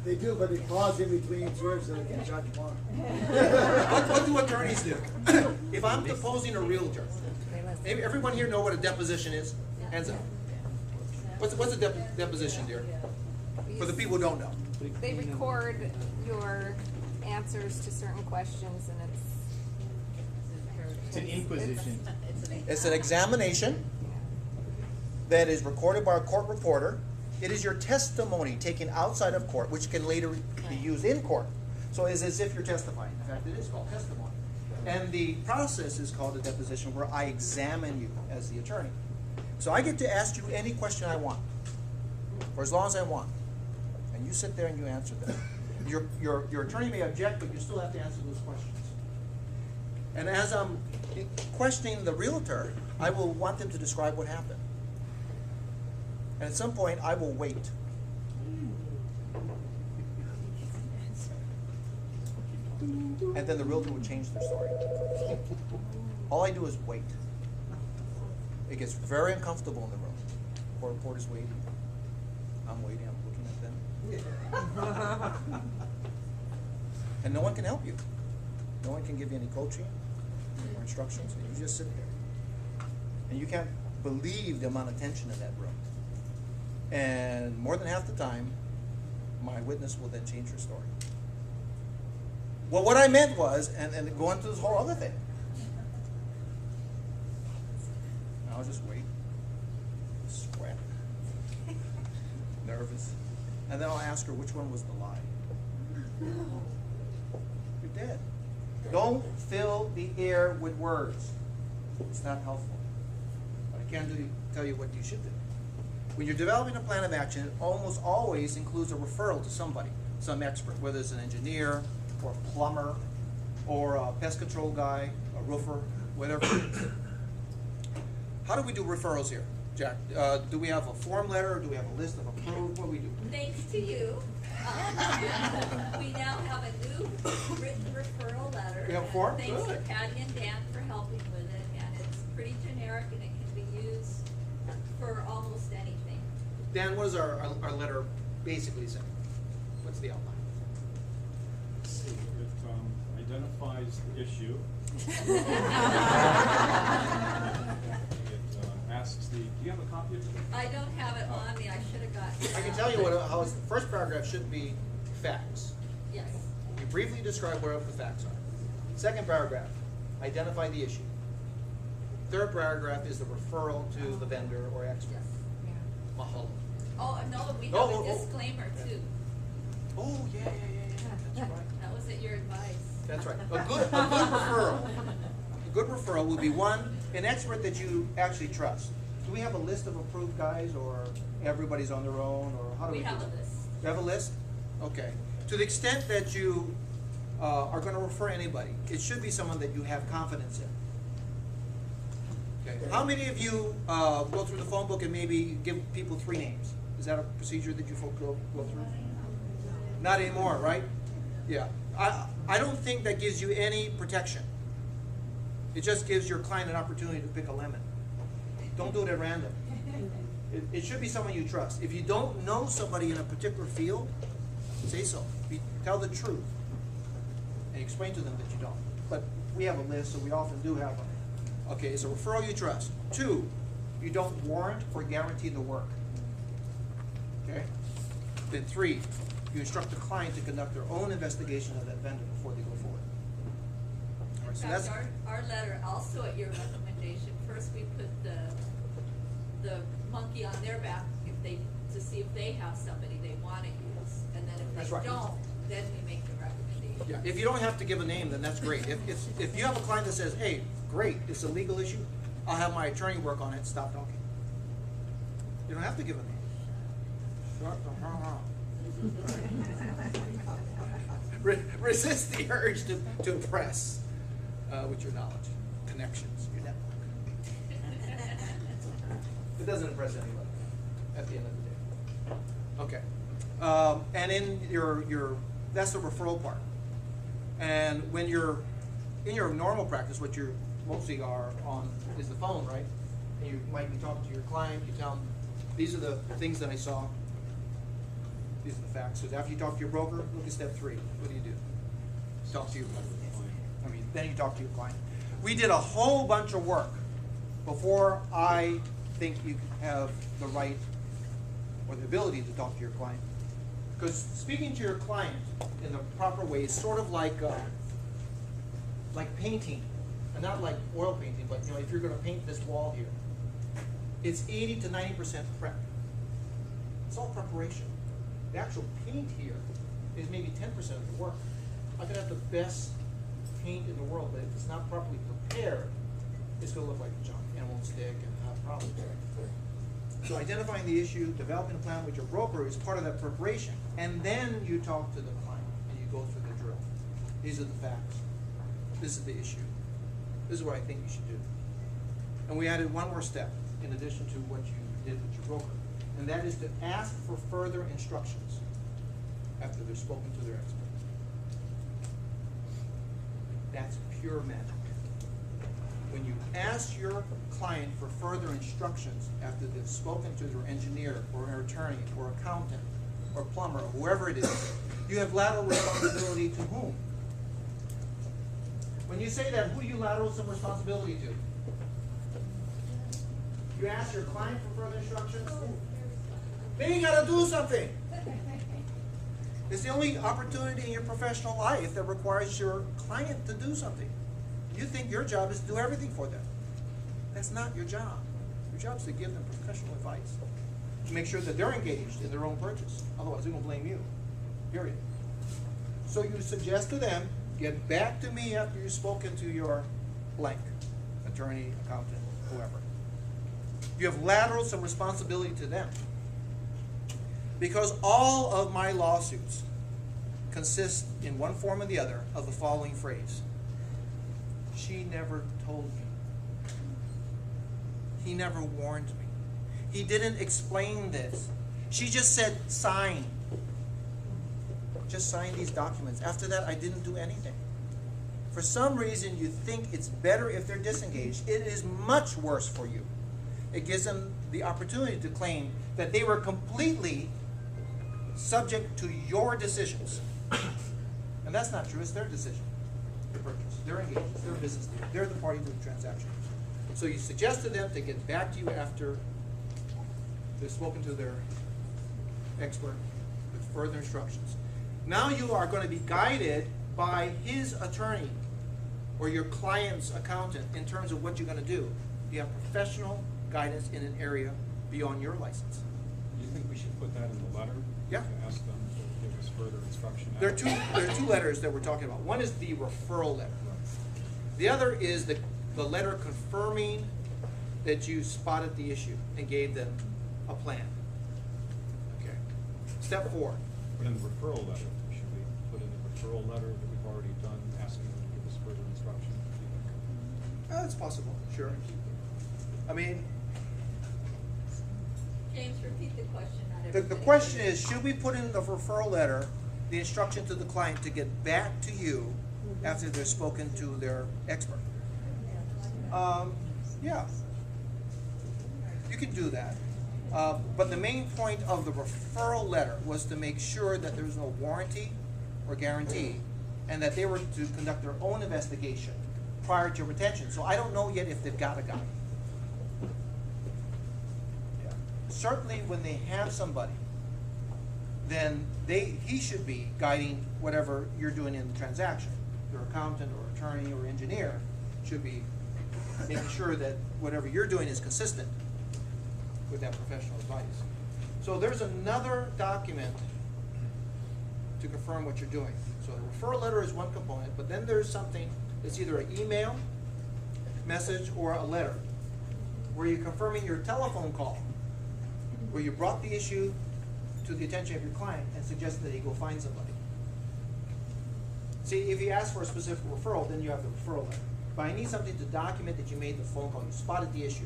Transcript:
They do, but they pause in between swerves so they can charge more. What do attorneys do? If I'm deposing a realtor, maybe everyone here know what a deposition is? Hands up. What's a deposition, dear? For the people who don't know. They record your answers to certain questions, and It's an inquisition. It's an examination that is recorded by a court reporter. It is your testimony taken outside of court, which can later be used in court. So it's as if you're testifying. In fact, it is called testimony. And the process is called a deposition, where I examine you as the attorney. So I get to ask you any question I want, for as long as I want. And you sit there and you answer them. Your attorney may object, but you still have to answer those questions. And as I'm questioning the realtor, I will want them to describe what happened. And at some point, I will wait. And then the realtor will change their story. All I do is wait. It gets very uncomfortable in the room. Court reporter's waiting. I'm waiting, I'm looking at them. And no one can help you. No one can give you any coaching or instructions. And you just sit there. And you can't believe the amount of tension in that room. And more than half the time, my witness will then change her story. Well, what I meant was, and go into this whole other thing. I'll just wait, sweat, nervous, and then I'll ask her which one was the lie. You're dead. Don't fill the air with words. It's not helpful. But I can tell you what you should do. When you're developing a plan of action, it almost always includes a referral to somebody, some expert, whether it's an engineer or a plumber or a pest control guy, a roofer, whatever it is. How do we do referrals here, Jack? Do we have a form letter, or do we have a list of approved? What do we do? Thanks to you, we now have a new written referral letter. We have a form? Thanks to Good. Patty and Dan for helping with it, and it's pretty generic and it can be used for almost anything. Dan, what does our letter basically say? What's the outline? Let's see, it identifies the issue. Asks do you have a copy of it? I don't have it on me, I should have gotten it. I can tell you how the first paragraph should be facts. Yes, You briefly describe whatever the facts are. Second paragraph, identify the issue. Third paragraph is the referral to the vendor or expert. yes. Mahalo. Oh, no, we have Oh, a disclaimer too. Oh, yeah. That's right. That was at your advice. That's right. A good referral. A good referral would be an expert that you actually trust. Do we have a list of approved guys, or everybody's on their own, or how do we do We have it? a list. You have a list? Okay. To the extent that you are going to refer anybody, it should be someone that you have confidence in. Okay. How many of you go through the phone book and maybe give people 3 names? Is that a procedure that you folks go through? Not anymore, right? Yeah. I don't think that gives you any protection. It just gives your client an opportunity to pick a lemon. Don't do it at random. It should be someone you trust. If you don't know somebody in a particular field, say so. Tell the truth. And explain to them that you don't. But we have a list, so we often do have them. Okay, it's a referral you trust. 2, you don't warrant or guarantee the work. Okay? Then 3, you instruct the client to conduct their own investigation of that vendor before they go forward. All right, so In that's fact, our letter, also at your recommendation, first we put the monkey on their back to see if they have somebody they want to use, and then if That's they right. don't, then we make the recommendation. Yeah, if you don't have to give a name, then that's great. If you have a client that says, hey, great, it's a legal issue, I'll have my attorney work on it, stop talking. You don't have to give a name. Resist the urge to impress with your knowledge, connections, your network. It doesn't impress anybody at the end of the day. Okay. And in your that's the referral part. And when you're in your normal practice, what you mostly are on is the phone, right? And you might be talking to your client, you tell them, these are the things that I saw. These are the facts. So after you talk to your broker, look at step 3. What do? Talk to your then you talk to your client. We did a whole bunch of work before I think you have the right or the ability to talk to your client. Because speaking to your client in the proper way is sort of like painting, and not like oil painting, but if you're going to paint this wall here, it's 80 to 90% prep. It's all preparation. The actual paint here is maybe 10% of the work. I could have the best paint in the world, but if it's not properly prepared, it's going to look like junk and won't stick and have problems. So identifying the issue, developing a plan with your broker is part of that preparation. And then you talk to the client and you go through the drill. These are the facts. This is the issue. This is what I think you should do. And we added one more step in addition to what you did with your broker. And that is to ask for further instructions after they've spoken to their expert. That's pure magic. When you ask your client for further instructions after they've spoken to their engineer or an attorney or accountant or plumber or whoever it is, you have lateral responsibility to whom? When you say that, who do you lateral some responsibility to? You ask your client for further instructions? Then you gotta do something. It's the only opportunity in your professional life that requires your client to do something. You think your job is to do everything for them. That's not your job. Your job is to give them professional advice. To make sure that they're engaged in their own purchase. Otherwise, they're going to blame you. Period. So you suggest to them, get back to me after you've spoken to your blank. Attorney, accountant, whoever. You have lateral some responsibility to them. Because all of my lawsuits consist, in one form or the other, of the following phrase. She never told me. He never warned me. He didn't explain this. She just said, sign. Just sign these documents. After that, I didn't do anything. For some reason, you think it's better if they're disengaged. It is much worse for you. It gives them the opportunity to claim that they were completely subject to your decisions. And that's not true. It's their decision. Their purchase. They're engaged. It's their business deal. They're the party to the transaction. So you suggest to them to get back to you after they've spoken to their expert with further instructions. Now you are going to be guided by his attorney or your client's accountant in terms of what you're going to do. You have professional guidance in an area beyond your license. Do you think we should put that in the letter? Yeah. To ask them to give us further instruction? There are two letters that we're talking about. One is the referral letter. The other is the letter confirming that you spotted the issue and gave them a plan. Okay. Step 4. But in the referral letter, should we put in the referral letter that we've already done, asking them to give us further instruction? That's possible, sure. I mean, James, repeat the question. the question is, should we put in the referral letter the instruction to the client to get back to you after they've spoken to their expert? Yeah. You can do that. But the main point of the referral letter was to make sure that there was no warranty or guarantee and that they were to conduct their own investigation prior to retention. So I don't know yet if they've got a guy. Yeah. Certainly when they have somebody, then he should be guiding whatever you're doing in the transaction. Your accountant or attorney or engineer should be making sure that whatever you're doing is consistent with that professional advice. So there's another document to confirm what you're doing. So the referral letter is one component, but then there's something that's either an email, message, or a letter where you're confirming your telephone call, where you brought the issue to the attention of your client and suggested that he go find somebody. See, if you ask for a specific referral, then you have the referral letter. But I need something to document that you made the phone call, you spotted the issue.